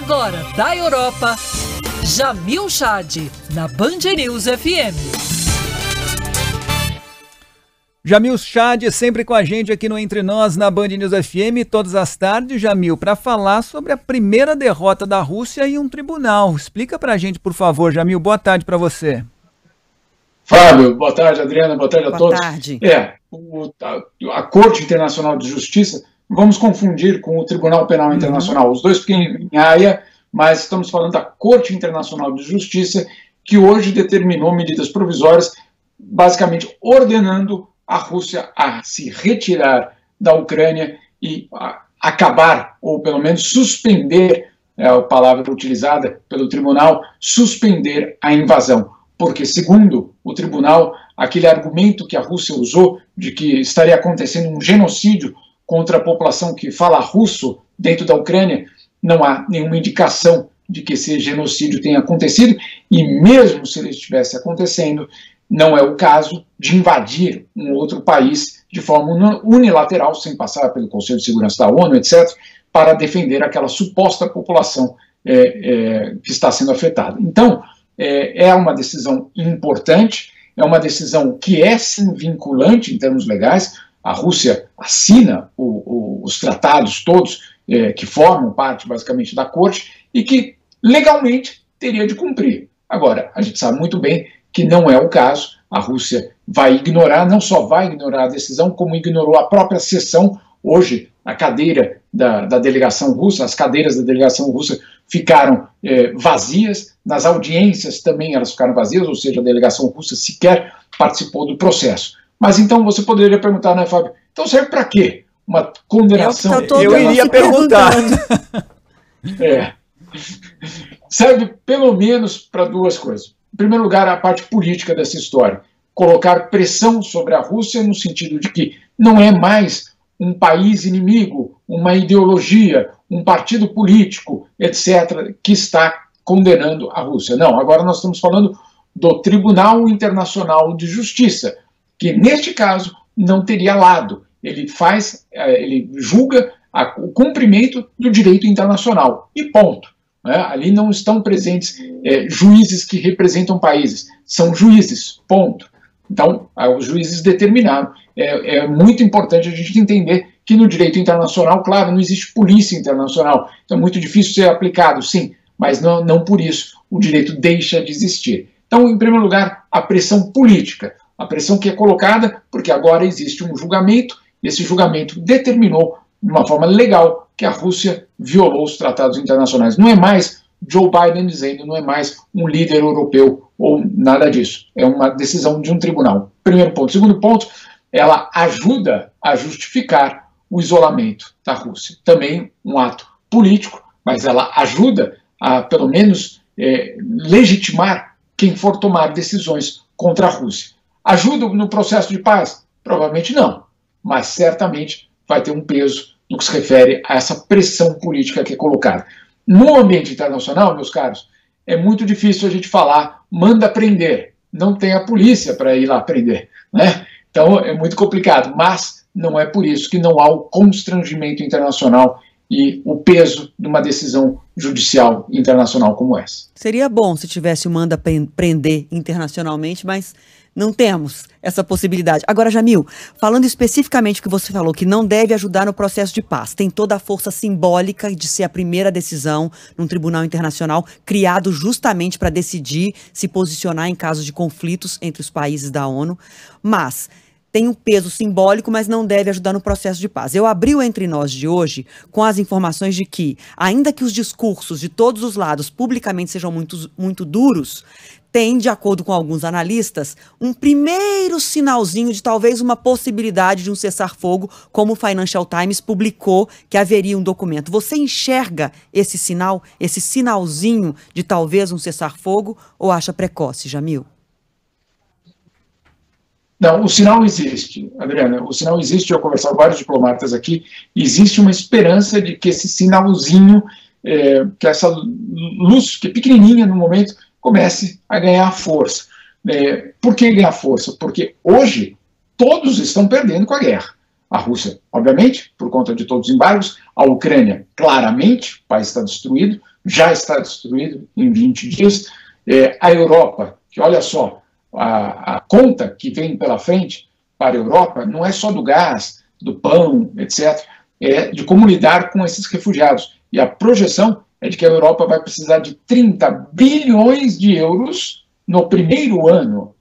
Agora, da Europa, Jamil Chad, na Band News FM. Jamil Chad sempre com a gente aqui no Entre Nós, na Band News FM, todas as tardes, Jamil, para falar sobre a primeira derrota da Rússia em um tribunal. Explica pra gente, por favor, Jamil. Boa tarde para você. Fábio, boa tarde, Adriana, boa tarde a todos. Boa tarde. A Corte Internacional de Justiça, vamos confundir com o Tribunal Penal Internacional, os dois ficam em Haia, mas estamos falando da Corte Internacional de Justiça, que hoje determinou medidas provisórias, basicamente ordenando a Rússia a se retirar da Ucrânia e acabar, ou pelo menos suspender, é a palavra utilizada pelo tribunal, suspender a invasão. Porque, segundo o tribunal, aquele argumento que a Rússia usou de que estaria acontecendo um genocídio contra a população que fala russo dentro da Ucrânia, não há nenhuma indicação de que esse genocídio tenha acontecido, e mesmo se ele estivesse acontecendo, não é o caso de invadir um outro país de forma unilateral, sem passar pelo Conselho de Segurança da ONU, etc., para defender aquela suposta população que está sendo afetada. Então, é uma decisão importante, é uma decisão que é sim vinculante em termos legais. A Rússia assina os tratados todos que formam parte basicamente da Corte e que legalmente teria de cumprir. Agora, a gente sabe muito bem que não é o caso. A Rússia vai ignorar, não só vai ignorar a decisão, como ignorou a própria sessão. Hoje, a cadeira da delegação russa, as cadeiras da delegação russa ficaram vazias, nas audiências também elas ficaram vazias, ou seja, a delegação russa sequer participou do processo. Mas então você poderia perguntar, né, Fábio, então serve para quê? Uma condenação... Eu iria perguntar. Serve pelo menos para duas coisas. Em primeiro lugar, a parte política dessa história. Colocar pressão sobre a Rússia no sentido de que não é mais um país inimigo, uma ideologia, um partido político, etc., que está condenando a Rússia. Não, agora nós estamos falando do Tribunal Internacional de Justiça, que neste caso não teria lado. Ele julga o cumprimento do direito internacional, e ponto. Ali não estão presentes juízes que representam países, são juízes, ponto. Então, os juízes determinaram. É muito importante a gente entender que no direito internacional, claro, não existe polícia internacional, então é muito difícil ser aplicado, sim, mas não por isso o direito deixa de existir. Então, em primeiro lugar, a pressão política, a pressão que é colocada porque agora existe um julgamento, e esse julgamento determinou de uma forma legal que a Rússia violou os tratados internacionais. Não é mais Joe Biden dizendo, não é mais um líder europeu ou nada disso. É uma decisão de um tribunal. Primeiro ponto. Segundo ponto, ela ajuda a justificar o isolamento da Rússia. Também um ato político, mas ela ajuda a, pelo menos, legitimar quem for tomar decisões contra a Rússia. Ajuda no processo de paz? Provavelmente não, mas certamente vai ter um peso no que se refere a essa pressão política que é colocada. No ambiente internacional, meus caros, é muito difícil a gente falar, manda prender, não tem a polícia para ir lá prender, né? Então é muito complicado, mas não é por isso que não há o constrangimento internacional e o peso de uma decisão judicial internacional como essa. Seria bom se tivesse o manda prender internacionalmente, mas não temos essa possibilidade. Agora, Jamil, falando especificamente o que você falou, que não deve ajudar no processo de paz, tem toda a força simbólica de ser a primeira decisão num tribunal internacional criado justamente para decidir se posicionar em casos de conflitos entre os países da ONU, mas tem um peso simbólico, mas não deve ajudar no processo de paz. Eu abri o Entre Nós de hoje com as informações de que, ainda que os discursos de todos os lados publicamente sejam muito duros, tem, de acordo com alguns analistas, um primeiro sinalzinho de talvez uma possibilidade de um cessar-fogo, como o Financial Times publicou que haveria um documento. Você enxerga esse sinal, esse sinalzinho de talvez um cessar-fogo, ou acha precoce, Jamil? Não, o sinal existe, Adriana, o sinal existe. Eu conversei com vários diplomatas aqui, existe uma esperança de que esse sinalzinho, que essa luz, que é pequenininha no momento, comece a ganhar força. Por que ganhar força? Porque hoje todos estão perdendo com a guerra. A Rússia, obviamente, por conta de todos os embargos, a Ucrânia, claramente, o país está destruído, já está destruído em 20 dias. A Europa, que olha só, a conta que vem pela frente para a Europa não é só do gás, do pão, etc., é de como lidar com esses refugiados. E a projeção é de que a Europa vai precisar de 30 bilhões de euros no primeiro ano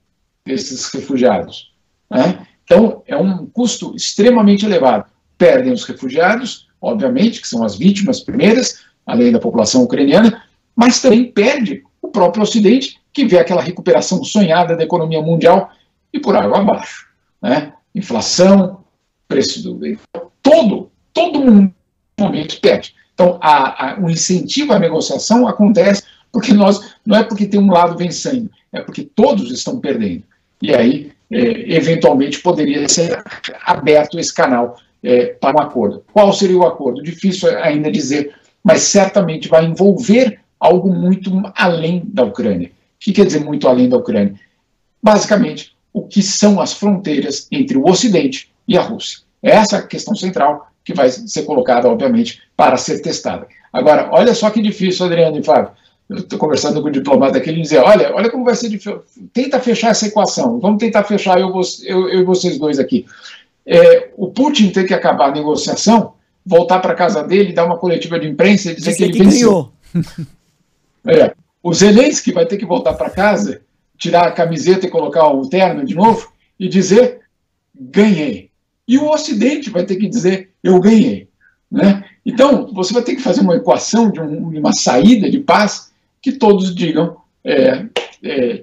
desses refugiados, né? Então, é um custo extremamente elevado. Perdem os refugiados, obviamente, que são as vítimas primeiras, além da população ucraniana, mas também perde o próprio Ocidente, que vê aquela recuperação sonhada da economia mundial e por água abaixo, né? Inflação, preço do... Todo mundo momento perde. Então, o incentivo à negociação acontece porque não é porque tem um lado vencendo, é porque todos estão perdendo. E aí, eventualmente, poderia ser aberto esse canal para um acordo. Qual seria o acordo? Difícil ainda dizer, mas certamente vai envolver algo muito além da Ucrânia. O que quer dizer muito além da Ucrânia? Basicamente, o que são as fronteiras entre o Ocidente e a Rússia. Essa é a questão central que vai ser colocada, obviamente, para ser testada. Agora, olha só que difícil, Adriano e Fábio. Eu estou conversando com o diplomata aqui, ele dizia, olha como vai ser difícil, tenta fechar essa equação, vamos tentar fechar eu e vocês dois aqui. O Putin tem que acabar a negociação, voltar para casa dele, dar uma coletiva de imprensa e dizer que ele venceu. O Zelensky vai ter que voltar para casa, tirar a camiseta e colocar o terno de novo e dizer, ganhei. E o Ocidente vai ter que dizer, eu ganhei, né? Então, você vai ter que fazer uma equação de uma saída de paz que todos digam,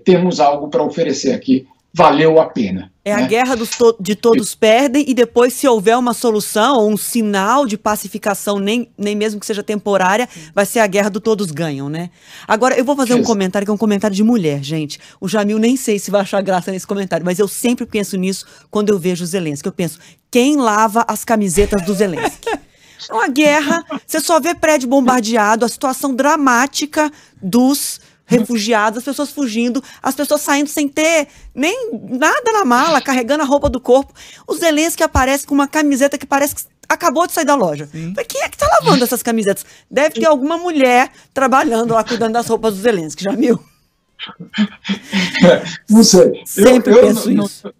temos algo para oferecer aqui, valeu a pena. A guerra de todos perdem e depois, se houver uma solução ou um sinal de pacificação, nem mesmo que seja temporária, vai ser a guerra do todos ganham, né? Agora, eu vou fazer um comentário que é um comentário de mulher, gente. O Jamil nem sei se vai achar graça nesse comentário, mas eu sempre penso nisso quando eu vejo o Zelensky. Eu penso, quem lava as camisetas do Zelensky? Uma guerra, você só vê prédio bombardeado, a situação dramática dos refugiados, as pessoas fugindo, as pessoas saindo sem ter nem nada na mala, carregando a roupa do corpo. O Zelensky aparece com uma camiseta que parece que acabou de sair da loja. Quem é que tá lavando essas camisetas? Deve ter alguma mulher trabalhando lá, cuidando das roupas do Zelensky, Jamil. Não sei. Sempre penso isso.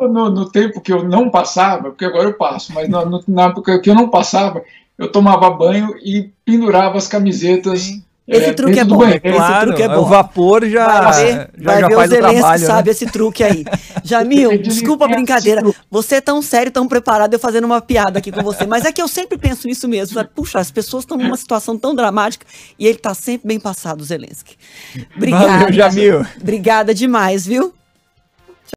No tempo que eu não passava, porque agora eu passo, mas na época que eu não passava, eu tomava banho e pendurava as camisetas. Esse truque é bom. Claro, esse truque é bom. O vapor já faz o trabalho, sabe esse truque aí. Jamil, desculpa a brincadeira. Você é tão sério, tão preparado, eu fazendo uma piada aqui com você. Mas é que eu sempre penso nisso mesmo. Sabe? Puxa, as pessoas estão numa situação tão dramática e ele está sempre bem passado, o Zelensky. Obrigada. Valeu, Jamil. Obrigada demais, viu?